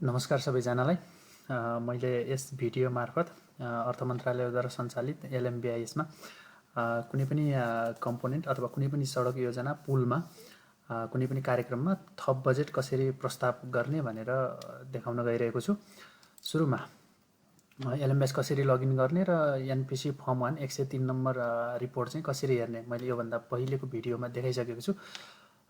नमस्कार सबैजनालाई। मैले यस भिडियो मार्फत अर्थ मन्त्रालयद्वारा सञ्चालित LMBIS मा कुनै पनि कम्पोनेन्ट अथवा कुनै पनि सडक योजना पुलमा कुनै पनि कार्यक्रममा थप बजेट कसरी प्रस्ताव गर्ने भनेर देखाउन गइरहेको छु। सुरुमा LMBIS कसरी लगइन गर्ने र NPC फर्म 1 103 नम्बर रिपोर्ट चाहिँ कसरी हेर्ने मैले योभन्दा पहिलेको भिडियोमा देखाइसकेको छु।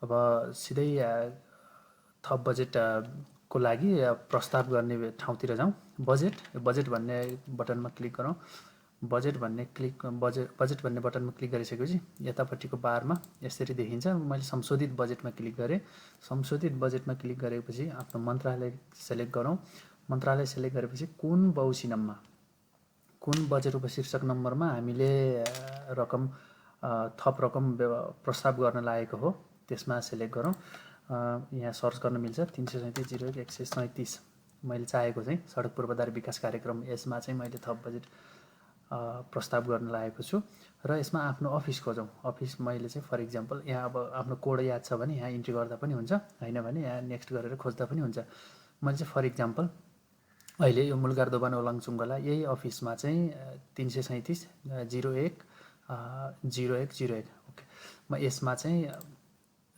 अब सिधै थप बजेट को लागि प्रस्ताव गर्ने ठाउँतिर जाउँ। बजेट भन्ने बटनमा क्लिक गरौँ। बजेट भन्ने बटनमा क्लिक गरिसकेपछि यतापट्टिको बारमा यसरी देखिन्छ। मैले संशोधित बजेटमा क्लिक गरेँ। संशोधित बजेटमा क्लिक गरेपछि आफ्नो मन्त्रालय सेलेक्ट गरौँ। मन्त्रालय सेलेक्ट गरेपछि कुन बहुसिनममा कुन बजेट उपशीर्षक नम्बरमा हामीले रकम थप रकम प्रस्ताव गर्न लागेको हो त्यसमा सेलेक्ट गरौँ। यहाँ सर्च गर्न मिल्छ 337-01-137। मैले चाहेको चाहिँ सडक पूर्वाधार विकास कार्यक्रम यसमा चाहिँ मैले थप बजेट प्रस्ताव गर्न लागेको छु र यसमा आफ्नो अफिस खोजौँ। अफिस मैले चाहिँ फर इक्जाम्पल यहाँ अब आफ्नो कोड याद छ भने यहाँ इन्ट्री गर्दा पनि हुन्छ, हैन भने यहाँ नेक्स्ट गरेर खोज्दा पनि हुन्छ। मैले चाहिँ फर इक्जाम्पल अहिले यो मुलगार दोबान ओलाङचुङ्गला यही अफिसमा चाहिँ 337-01-01 ओके म यसमा चाहिँ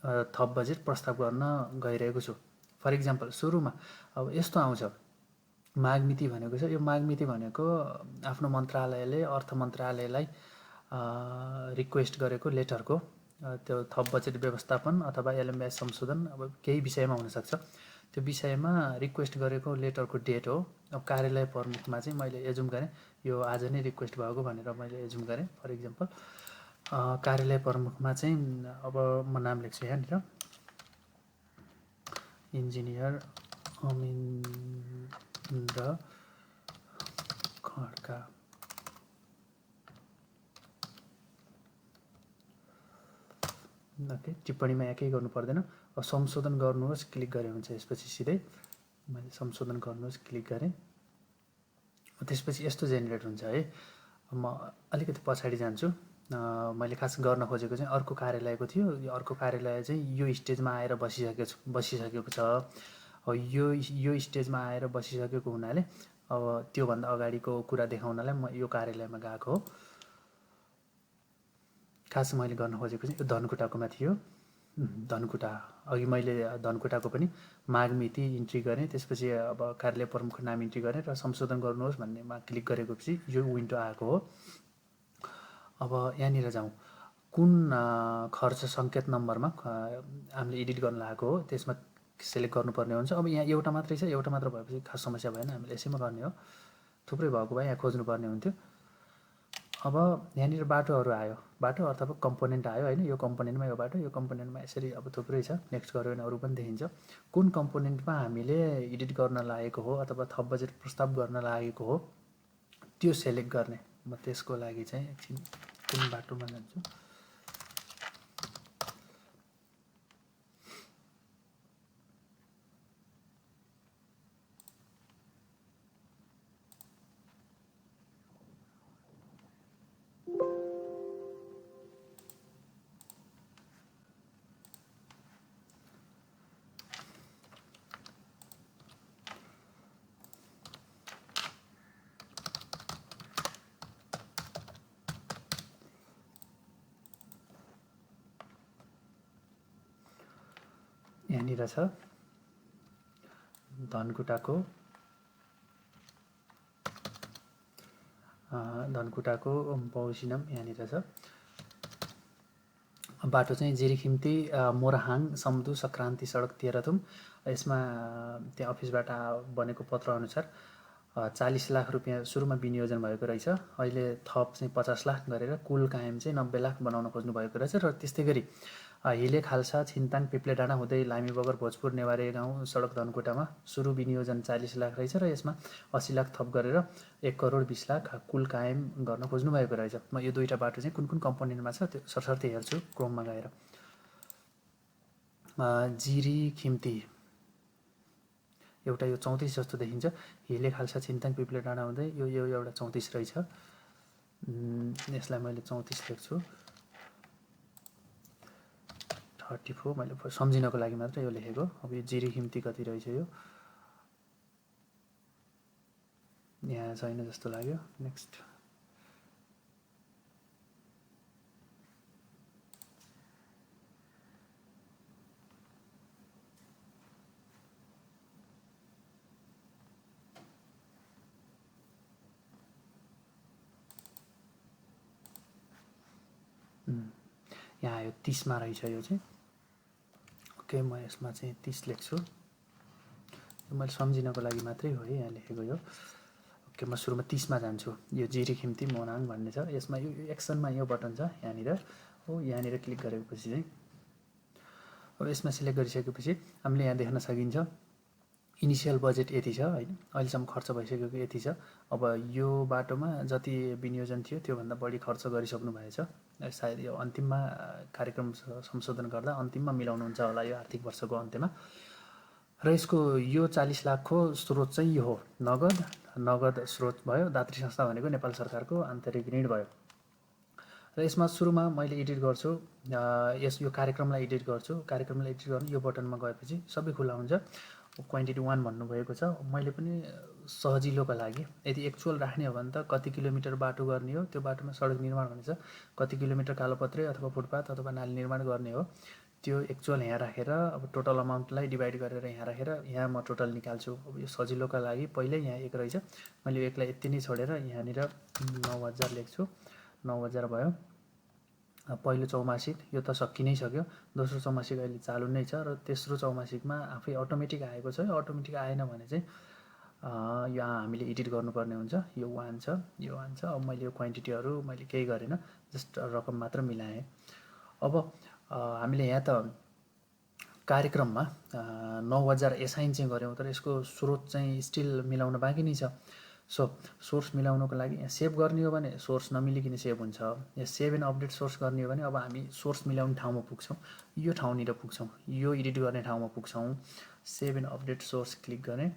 थप बजेट प्रस्ताव गर्न गइरहेको छु। फर इक्जाम्पल सुरुमा अब यस्तो आउँछ माग मिति भनेको छ। यो माग मिति भनेको आफ्नो मन्त्रालयले अर्थ मन्त्रालयलाई रिक्वेस्ट गरेको लेटरको त्यो थप बजेट व्यवस्थापन अथवा LMBIS संशोधन अब केही विषयमा हुनसक्छ। त्यो विषयमा रिक्वेस्ट गरेको लेटरको डेट हो। अब कार्यालय प्रमुखमा चाहिँ मैले एजुम गरेँ यो आज नै रिक्वेस्ट भएको भनेर मैले एजुम गरेँ। फर इक्जाम्पल कार्यालय प्रमुखमा चाहिँ अब म नाम लेख्छु यहाँनिर इन्जिनियर अमिन्द्र खड्का। ओके टिप्पणीमा यहाँ केही गर्नु पर्दैन। अब संशोधन गर्नुहोस् क्लिक गरे हुन्छ। यसपछि सिधै मैले संशोधन गर्नुहोस् क्लिक गरेँ। त्यसपछि यस्तो जेनेरेट हुन्छ है। म अलिकति पछाडि जान्छु। मैले खास गर्न खोजेको चाहिँ अर्को कार्यालयको थियो। यो अर्को कार्यालय चाहिँ यो स्टेजमा आएर बसिसकेको छ। अब यो स्टेजमा आएर बसिसकेको हुनाले अब त्योभन्दा अगाडिको कुरा देखाउनलाई म यो कार्यालयमा गएको हो। खास मैले गर्न खोजेको चाहिँ यो धनकुटाकोमा थियो। धनकुटा अघि मैले धनकुटाको पनि माग मिति इन्ट्री गरेँ। त्यसपछि अब कार्यालय प्रमुखको नाम इन्ट्री गरेँ र संशोधन गर्नुहोस् भन्नेमा क्लिक गरेपछि यो विन्डो आएको हो। अब यहाँनिर जाउँ कुन खर्च सङ्केत नम्बरमा हामीले एडिट गर्न लागेको हो त्यसमा सेलेक्ट गर्नुपर्ने हुन्छ। अब यहाँ एउटा मात्रै छ, एउटा मात्र भएपछि खास समस्या भएन, हामीले यसैमा गर्ने हो। थुप्रै भएको भए यहाँ खोज्नुपर्ने हुन्थ्यो। अब यहाँनिर बाटोहरू आयो, बाटो अथवा कम्पोनेन्ट आयो होइन। यो कम्पोनेन्टमा यो बाटो, यो कम्पोनेन्टमा यसरी अब थुप्रै छ। नेक्स्ट गऱ्यो भने अरू पनि देखिन्छ। कुन कम्पोनेन्टमा हामीले एडिट गर्न लागेको हो अथवा थप बजेट प्रस्ताव गर्न लागेको हो त्यो सेलेक्ट गर्ने। म त्यसको लागि चाहिँ एकछिन कुन बाटोमा जान्छु। यहाँनिर छ धनकुटाको बहुसिनम यहाँनिर छ। बाटो चाहिँ जिरीखिम्ती मोरहाङ सम्दु सङ्क्रान्ति सडक तेह्रथुम। यसमा त्यहाँ अफिसबाट बनेको पत्र अनुसार 40 लाख रुपियाँ सुरुमा विनियोजन भएको रहेछ। अहिले थप चाहिँ 50 लाख गरेर कुल कायम चाहिँ 90 लाख बनाउन खोज्नु भएको रहेछ। र त्यस्तै गरी हिले खाल्सा छिन्ताङ पिप्ले डाँडा हुँदै लामी बगर भोजपुर नेवारे गाउँ सडक धनकुटामा सुरु विनियोजन 40 लाख रहेछ र यसमा 80 लाख थप गरेर 1 करोड 20 लाख कुल कायम गर्न खोज्नु भएको रहेछ। म यो दुईवटा बाटो चाहिँ कुन कुन कम्पोनेन्टमा छ त्यो सरसर्ती हेर्छु क्रोममा गएर। जिरीखिम्ती एउटा यो 34 जस्तो देखिन्छ। हिले खाल्सा छिन्ताङ पिप्ले डाँडा हुँदै यो एउटा 34 रहेछ। यसलाई मैले 34 लेख्छु। 34 मैले सम्झिनको लागि मात्र यो लेखेको। अब यो जिरीखिम्ती कति रहेछ यो यहाँ छैन जस्तो लाग्यो। नेक्स्ट यहाँ आयो 30 मा रहेछ यो चाहिँ। ओके, म यसमा चाहिँ 30 लेख्छु। मैले सम्झिनको लागि मात्रै हो है यहाँ लेखेको यो। ओके, म सुरुमा 30 मा जान्छु। यो जिरी खिम्ती मोनाङ भन्ने छ। यसमा यो एक्सनमा यो बटन छ यहाँनिर हो। यहाँनिर क्लिक गरेपछि चाहिँ अब यसमा सिलेक्ट गरिसकेपछि हामीले यहाँ देख्न सकिन्छ इनिसियल बजेट यति छ हैन, अहिलेसम्म खर्च भइसकेको यति छ। अब यो बाटोमा जति विनियोजन थियो त्योभन्दा बढी खर्च गरिसक्नु भएछ। सायद यो अन्तिममा कार्यक्रम संशोधन गर्दा अन्तिममा मिलाउनुहुन्छ होला यो आर्थिक वर्षको अन्त्यमा। र यसको यो 40 लाखको स्रोत चाहिँ यो हो, नगद स्रोत भयो। दात्री संस्था भनेको नेपाल सरकारको आन्तरिक ऋण भयो। र यसमा सुरुमा मैले एडिट गर्छु, यो कार्यक्रमलाई एडिट गर्छु। कार्यक्रमलाई एडिट गर्नु यो बटनमा गएपछि सबै खुला हुन्छ। क्वान्टिटी 1 भन्नुभएको छ। मैले पनि सजिलोको लागि यदि एक्चुअल राख्ने हो भने त कति किलोमिटर बाटो गर्ने हो, त्यो बाटोमा सडक निर्माण भनेछ कति किलोमिटर कालोपत्रे अथवा फुटपाथ अथवा नाली निर्माण गर्ने हो, त्यो एक्चुअल यहाँ राखेर अब टोटल अमाउन्टलाई डिभाइड गरेर यहाँ राखेर यहाँ म टोटल निकाल्छु। अब यो सजिलोका लागि पहिल्यै यहाँ 1 रहेछ, मैले 1 लाई यति नै छोडेर यहाँनिर 9000 लेख्छु। 9000 भयो। पहिलो चौमासिक यो त सकि नै सक्यो। दोस्रो चौमासिक अहिले चालु नै छ र तेस्रो चौमासिकमा आफै अटोमेटिक आएको छ। अटोमेटिक आएन भने चाहिँ यहाँ हामीले एडिट गर्नुपर्ने हुन्छ। यो 1 छ, यो 1 छ। अब मैले यो क्वान्टिटीहरू मैले केही गरेन, जस्ट रकम मात्र मिलाएँ। अब हामीले यहाँ त कार्यक्रममा 9000 एसाइन चाहिँ गऱ्यौँ, तर यसको स्रोत चाहिँ स्टिल मिलाउन बाँकी नै छ। सो सोर्स मिलाउनको लागि यहाँ सेभ गर्ने हो भने सोर्स नमिलिकन सेभ हुन्छ। यहाँ सेभ एन्ड अपडेट सोर्स गर्ने हो भने अब हामी सोर्स मिलाउने ठाउँमा पुग्छौँ, यो ठाउँनिर पुग्छौँ, यो एडिट गर्ने ठाउँमा पुग्छौँ। Save and update source click गरेँ,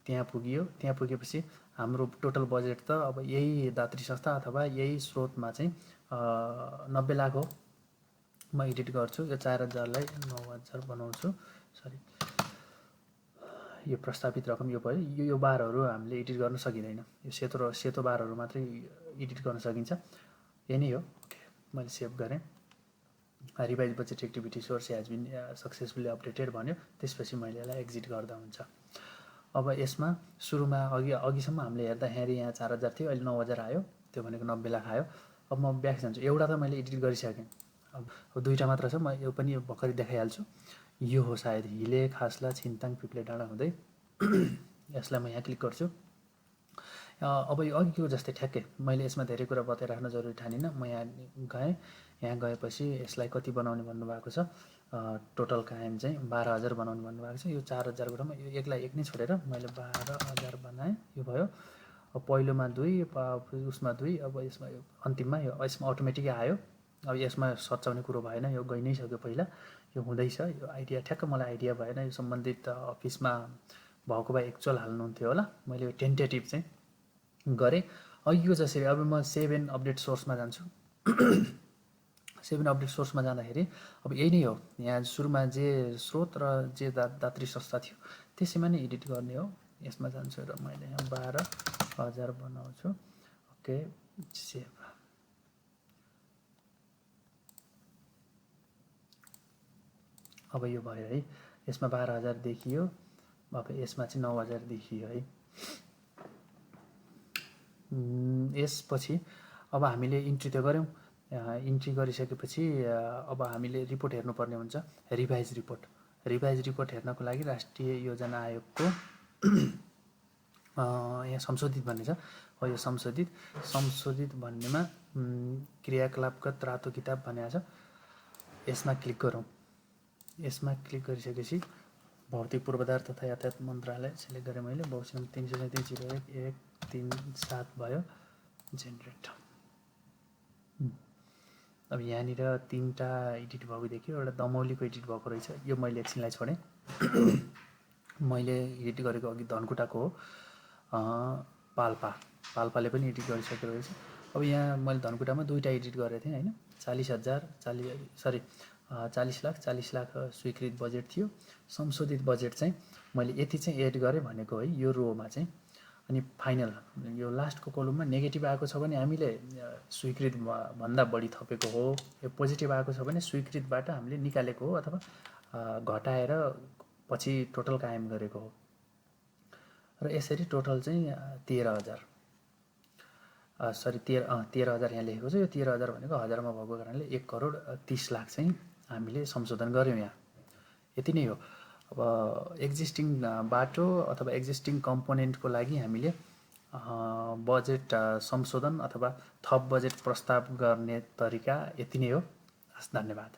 त्यहाँ पुगियो। त्यहाँ पुगेपछि हाम्रो टोटल बजेट त अब यही दात्री संस्था अथवा यही स्रोतमा चाहिँ 90 लाख हो। म एडिट गर्छु, यो 4000 लाई 9000 बनाउँछु। सरी, यो प्रस्तावित रकम यो भयो। यो बारहरू हामीले एडिट गर्न सकिँदैन, यो सेतो बारहरू मात्रै एडिट गर्न सकिन्छ। यही नै हो। ओके, मैले सेभ गरेँ। Revise budget activity source has been successfully updated भन्यो। त्यसपछि मैले यसलाई एक्जिट गर्दा हुन्छ। अब यसमा सुरुमा अघिसम्म हामीले हेर्दा यहाँ 4000 थियो, अहिले 9000 आयो, त्यो भनेको 90 लाख आयो। अब म ब्याक जान्छु। एउटा त मैले एडिट गरिसकेँ, अब 2टा मात्र छ। म यो पनि भर्खरै देखाइहाल्छु। यो हो सायद हिले खासला छिन्ताङ पिप्ले डाँडा हुँदै। यसलाई म यहाँ क्लिक गर्छु। अब यो अघिको जस्तै ठ्याक्कै मैले यसमा धेरै कुरा बताइराख्न जरुरी ठानिनँ। म यहाँ गएँ, यहाँ गएपछि यसलाई कति बनाउने भन्नुभएको छ, टोटल कायम चाहिँ 12000 बनाउनु भन्नुभएको छ। यो 4000 मा यो 1 लाई 1 नै छोडेर मैले 12000 बनाएँ। यो भयो। अब पहिलोमा 2, उसमा 2, अब यसमा यो अन्तिममा यसमा अटोमेटिकै आयो। अब यसमा सच्याउने कुरो भएन, यो गइ नै सक्यो पहिला, यो हुँदैछ। यो आइडिया ठ्याक्क मलाई आइडिया भएन, यो सम्बन्धित अफिसमा भएको भए एक्चुअल हाल्नुहुन्थ्यो होला। मैले यो टेन्टेटिभ चाहिँ गरेँ। अघिको जसरी अब म सेभ एन्ड अपडेट सोर्समा जान्छु। सेभ एन्ड अपडेट सोर्समा जाँदाखेरि अब यही नै हो। यहाँ सुरुमा जे स्रोत र जे दात्री संस्था थियो त्यसैमा नै एडिट गर्ने हो। यसमा जान्छु र मैले यहाँ 12000 बनाउँछु। Okay, save. अब यो भयो है, यसमा 12000 देखियो। अब यसमा चाहिँ 9000 देखियो है। यसपछि अब हामीले इन्ट्री त गऱ्यौँ। इन्ट्री गरिसकेपछि अब हामीले रिपोर्ट हेर्नुपर्ने हुन्छ, रिभाइज रिपोर्ट। रिभाइज रिपोर्ट हेर्नको लागि राष्ट्रिय योजना आयोगको यहाँ संशोधित भन्ने छ। हो, यो संशोधित भन्नेमा क्रियाकलापगत रातो किताब भनेको छ। यसमा क्लिक गरौँ। यसमा क्लिक गरिसकेपछि भौतिक पूर्वाधार तथा यातायात मन्त्रालय सिलेक्ट गरेँ मैले। बहुसङ्ख्या 337 भयो। जेनेरेट। अब यहाँनिर 3टा एडिट भएको देखियो। एउटा दमौलीको एडिट भएको रहेछ, यो मैले एकछिनलाई छोडेँ। मैले एडिट गरेको अघि धनकुटाको हो, पाल्पाले पनि एडिट गरिसकेको रहेछ। अब यहाँ मैले धनकुटामा 2टा एडिट गरेको थिएँ हैन। 40 लाख स्वीकृत बजेट थियो। संशोधित बजेट चाहिँ मैले यति चाहिँ एड गरेँ भनेको है, यो रोमा चाहिँ। अनि फाइनल यो लास्टको कोलममा नेगेटिभ आएको छ भने हामीले स्वीकृत भन्दा बढी थपेको हो, यो पोजिटिभ आएको छ भने स्वीकृतबाट हामीले निकालेको हो अथवा घटाएर पछि टोटल कायम गरेको हो। र यसरी टोटल चाहिँ 13,000 सरी 13,000 यहाँ लेखेको छ। यो 13,000 भनेको हजारमा भएको कारणले 1,30,00,000 चाहिँ हामीले संशोधन गऱ्यौँ यहाँ। यति नै हो। अब एक्जिस्टिङ बाटो अथवा एक्जिस्टिङ कम्पोनेन्टको लागि हामीले बजेट संशोधन अथवा थप बजेट प्रस्ताव गर्ने तरिका यति नै हो। हस्, धन्यवाद।